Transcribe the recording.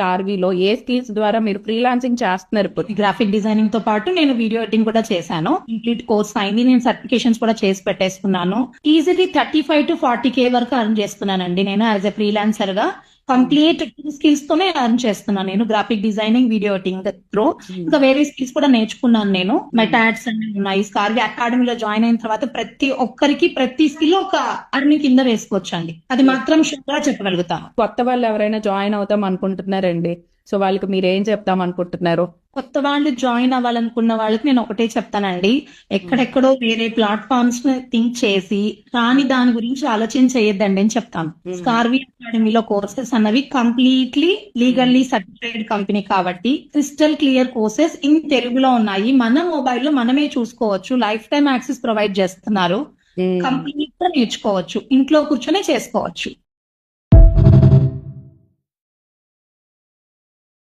కార్వీలో ఏ skills ద్వారా మీరు freelancing చేస్తున్నారు ఇప్పుడు? గ్రాఫిక్ డిజైనింగ్ తో పాటు నేను వీడియో ఎడిటింగ్ కూడా చేశాను. కంప్లీట్ కోర్స్ అయింది. నేను సర్టిఫికేషన్స్ కూడా చేసి పెట్టేసుకున్నాను. ఈజీలీ 35 to 40K వరకు అర్న్ చేస్తున్నానండి నేను యాజ్ ఎ ఫ్రీలాన్సర్ గా. కంప్లీట్ స్కిల్స్ తోనే అర్న్ చేస్తున్నాను నేను graphic designing, video editing throw. ఇంకా వేరే స్కిల్స్ కూడా నేర్చుకున్నాను నేను. మెటాడ్స్ అన్ని ఉన్నాయి. స్కార్వి అకాడమీలో జాయిన్ అయిన తర్వాత ప్రతి ఒక్కరికి ప్రతి స్కిల్ ఒక అర్నింగ్ కింద వేసుకోవచ్చండి. అది మాత్రం షూర్ గా చెప్పగలుగుతాను. కొత్త వాళ్ళు ఎవరైనా జాయిన్ అవుతాం అనుకుంటున్నారండి, సో వాళ్ళకి మీరు ఏం చెప్తాం అనుకుంటున్నారు? కొత్త వాళ్ళు జాయిన్ అవ్వాలనుకున్న వాళ్ళకి నేను ఒకటే చెప్తానండి, ఎక్కడెక్కడో వేరే ప్లాట్ఫామ్స్ థింక్ చేసి కానీ దాని గురించి ఆలోచన చేయొద్దండి అని చెప్తాను. స్కార్వి అకాడమీలో కోర్సెస్ అన్నవి కంప్లీట్లీ లీగల్లీ సర్టిఫైడ్ కంపెనీ కాబట్టి క్రిస్టల్ క్లియర్ కోర్సెస్ ఇన్ తెలుగులో ఉన్నాయి. మన మొబైల్ లో మనమే చూసుకోవచ్చు. లైఫ్ టైం యాక్సెస్ ప్రొవైడ్ చేస్తున్నారు. కంప్లీట్ గా నేర్చుకోవచ్చు. ఇంట్లో కూర్చొని చేసుకోవచ్చు.